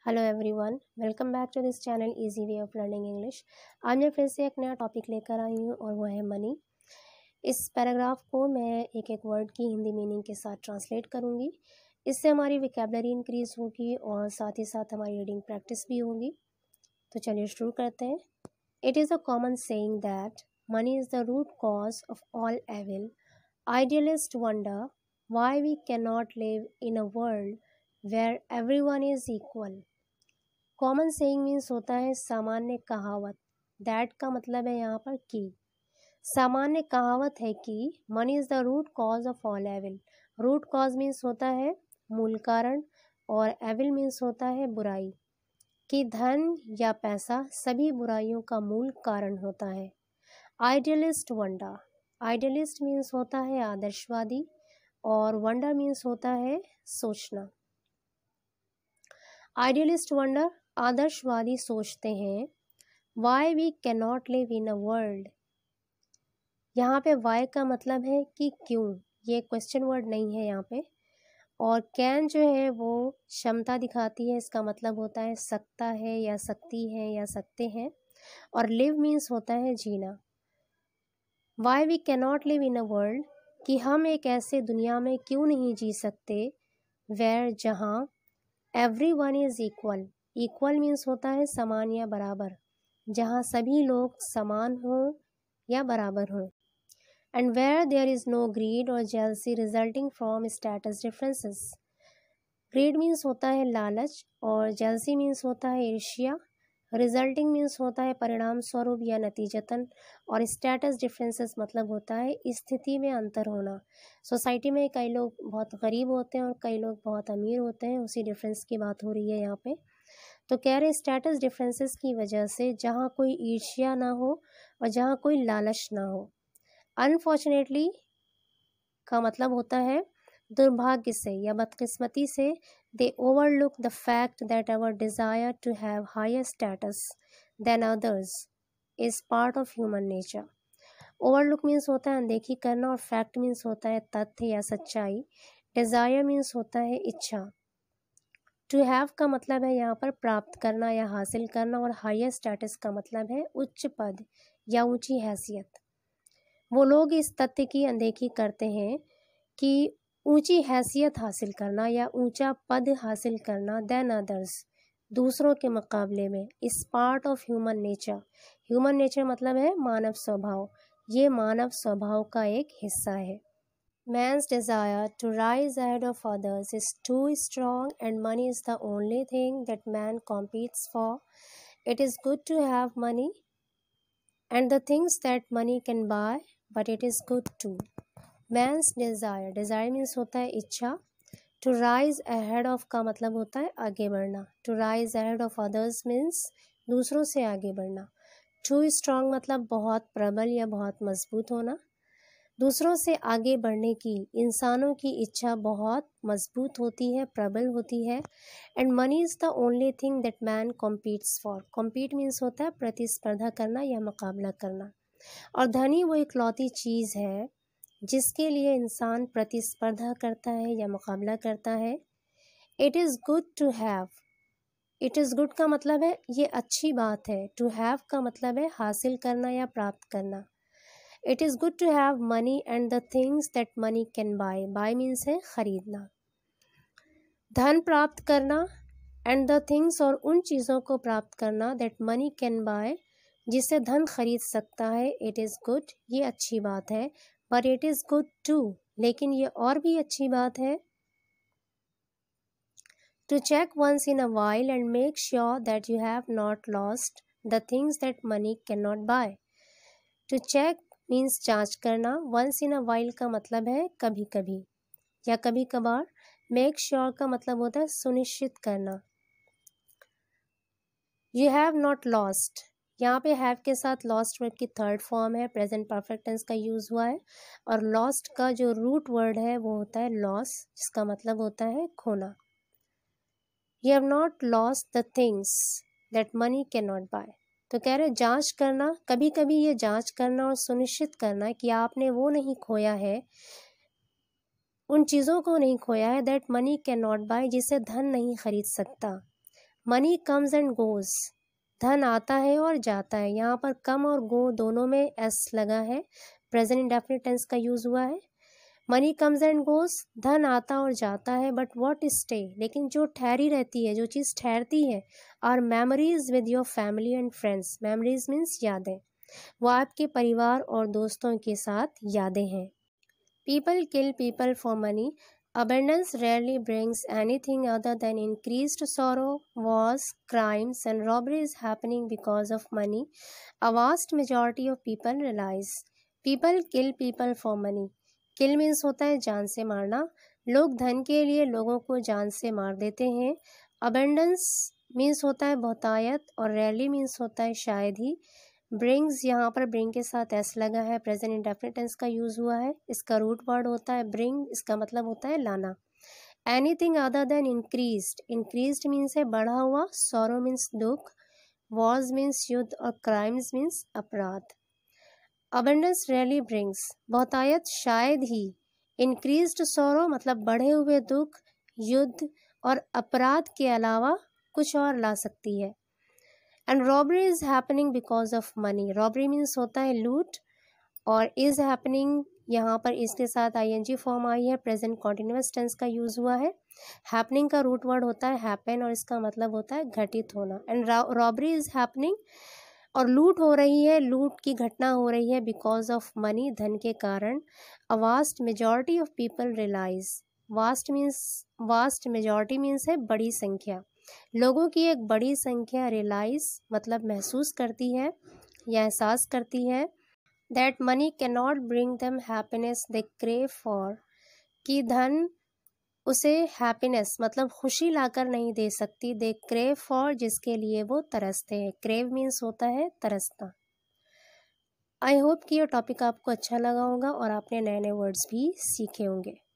Hello everyone, welcome back to this channel easy way of learning English. आज मैं फिर से एक नया टॉपिक लेकर आई हूँ और वो है मनी। इस पैराग्राफ को मैं एक एक वर्ड की हिंदी मीनिंग के साथ ट्रांसलेट करूँगी। इससे हमारी विकेबलरी इंक्रीज होगी और साथ ही साथ हमारी रीडिंग प्रैक्टिस भी होगी। तो चलिए शुरू करते हैं। It is a common saying that money is the root cause of all evil. Idealist wonder why we can not live in a world where everyone is equal. Common saying means होता है सामान्य कहावत। That का मतलब है यहाँ पर कि। सामान्य कहावत है कि money is the root cause of all evil. Root cause means होता है मूल कारण और एविल मीन्स होता है बुराई। कि धन या पैसा सभी बुराइयों का मूल कारण होता है। Idealist wonder. आइडियलिस्ट मीन्स होता है आदर्शवादी और वंडर मीन्स होता है सोचना। आइडियलिस्ट वंडर आदर्शवादी सोचते हैं। Why we can not live in a world. यहाँ पे वाई का मतलब है कि क्यों, ये क्वेश्चन वर्ड नहीं है यहाँ पे। और कैन जो है वो क्षमता दिखाती है, इसका मतलब होता है सकता है या सकती है या सकते हैं। और लिव मीन्स होता है जीना। Why we can not live in a world, कि हम एक ऐसे दुनिया में क्यों नहीं जी सकते वेयर जहाँ everyone is equal. Equal means होता है समान या बराबर, जहाँ सभी लोग समान हों या बराबर हों। And where there is no greed और jealousy resulting from status differences. Greed means होता है लालच और जेलसी मीन्स होता है ईर्ष्या। रिजल्टिंग मीन्स होता है परिणाम स्वरूप या नतीजतन। और स्टेटस डिफरेंसेस मतलब होता है स्थिति में अंतर होना। सोसाइटी में कई लोग बहुत गरीब होते हैं और कई लोग बहुत अमीर होते हैं, उसी डिफरेंस की बात हो रही है यहाँ पे। तो कह रहे स्टेटस डिफरेंसेस की वजह से जहाँ कोई ईर्ष्या ना हो और जहाँ कोई लालच ना हो। अनफॉर्चुनेटली का मतलब होता है दुर्भाग्य से या बदकिस्मती से। They overlook the fact that our desire to have higher status than others is part of human nature. Overlook means होता है अनदेखी करना और फैक्ट मीन्स होता है तथ्य या सच्चाई। डिज़ायर मीन्स होता है इच्छा। टू हैव का मतलब है यहाँ पर प्राप्त करना या हासिल करना और हायर स्टेटस का मतलब है उच्च पद या ऊंची हैसियत। वो लोग इस तथ्य की अनदेखी करते हैं कि ऊंची हैसियत हासिल करना या ऊंचा पद हासिल करना देन अदर्स दूसरों के मुकाबले में इस part of human nature. Human nature मतलब है मानव स्वभाव। ये मानव स्वभाव का एक हिस्सा है। Man's desire to rise ahead of others is too strong and money is the only thing that man competes for. It is good to have money and the things that money can buy, but it is good too. Man's desire, desire means होता है इच्छा। To rise ahead of का मतलब होता है आगे बढ़ना। To rise ahead of others means दूसरों से आगे बढ़ना। Too strong मतलब बहुत प्रबल या बहुत मजबूत होना। दूसरों से आगे बढ़ने की इंसानों की इच्छा बहुत मजबूत होती है, प्रबल होती है। And money is the only thing that man competes for. Compete means होता है प्रतिस्पर्धा करना या मुकाबला करना। और धनी वो इकलौती चीज़ है जिसके लिए इंसान प्रतिस्पर्धा करता है या मुकाबला करता है। It is good to have. It is good का मतलब है ये अच्छी बात है। टू हैव का मतलब है हासिल करना या प्राप्त करना। It is good to have money and the things that money can buy. Buy means है खरीदना। धन प्राप्त करना and the things और उन चीज़ों को प्राप्त करना that money can buy जिससे धन खरीद सकता है। It is good, ये अच्छी बात है। But it is good too, लेकिन ये और भी अच्छी बात है। To check once in a while and make sure that you have not lost the things that money cannot buy. To check means जांच करना। वंस इन अ वाइल का मतलब है कभी कभी या कभी कभार। मेक श्योर का मतलब होता है सुनिश्चित करना। यू हैव नॉट लॉस्ट, यहाँ पे हैव के साथ लॉस्ट वर्ड की थर्ड फॉर्म है, प्रेजेंट परफेक्ट टेंस का यूज हुआ है। और लॉस्ट का जो रूट वर्ड है वो होता है लॉस, जिसका मतलब होता है खोना। You have not lost the things that money can not buy. तो कह रहे जांच करना, कभी कभी ये जांच करना और सुनिश्चित करना कि आपने वो नहीं खोया है, उन चीज़ों को नहीं खोया है that money can not buy जिसे धन नहीं खरीद सकता। मनी कम्स एंड गोज़, धन आता है और जाता है। यहाँ पर कम और गो दोनों में एस लगा है, प्रेजेंट इंडेफिनिट टेंस का यूज़ हुआ है। मनी कम्स एंड गोज़, धन आता और जाता है, बट व्हाट स्टे, लेकिन जो ठहरी रहती है, जो चीज़ ठहरती है, are memories with your family and friends, memories means यादें, वो आपके परिवार और दोस्तों के साथ यादें हैं। People kill people for money, abundance rarely brings anything other than increased sorrow, wars, crimes and robberies happening because of money. A vast majority of people realize. People kill people for money. Kill means होता है जान से मारना, लोग धन के लिए लोगों को जान से मार देते हैं। Abundance means होता है बहुतायत, और rarely means होता है शायद ही। ब्रिंग्स, यहाँ पर ब्रिंग के साथ एस लगा है, प्रेजेंट इंडेफिनिट टेंस का यूज़ हुआ है। इसका रूट वर्ड होता है ब्रिंग, इसका मतलब होता है लाना। Anything other than increased, increased means है बढ़ा हुआ, सॉरो मीन्स दुख, वॉर्स मीन्स युद्ध, और क्राइम्स मीन्स अपराध। अबंडेंस रेयरली ब्रिंग्स, बहुतायत शायद ही, इंक्रीज्ड सॉरो मतलब बढ़े हुए दुख, युद्ध और अपराध के अलावा कुछ और ला सकती है। And robbery is happening because of money, robbery means होता है लूट, और इज हैपनिंग यहाँ पर इसके साथ आईएनजी फॉर्म आई है, प्रेजेंट कॉन्टिन्यूअस टेंस का यूज हुआ है। हैपनिंग का रूट वर्ड होता है हैपन, और इसका मतलब होता है घटित होना। एंड रॉबरी इज हैपनिंग, और लूट हो रही है, लूट की घटना हो रही है, बिकॉज ऑफ मनी, धन के कारण। A vast majority of people realize, vast means, vast majority means है बड़ी संख्या, लोगों की एक बड़ी संख्या रियलाइज मतलब महसूस करती है या एहसास करती है, that money can not bring them happiness they crave for, कि धन उसे हैप्पीनेस मतलब खुशी लाकर नहीं दे सकती, दे क्रेव फॉर जिसके लिए वो तरसते हैं। क्रेव मीन्स होता है तरसना। आई होप कि ये टॉपिक आपको अच्छा लगा होगा और आपने नए नए वर्ड्स भी सीखे होंगे।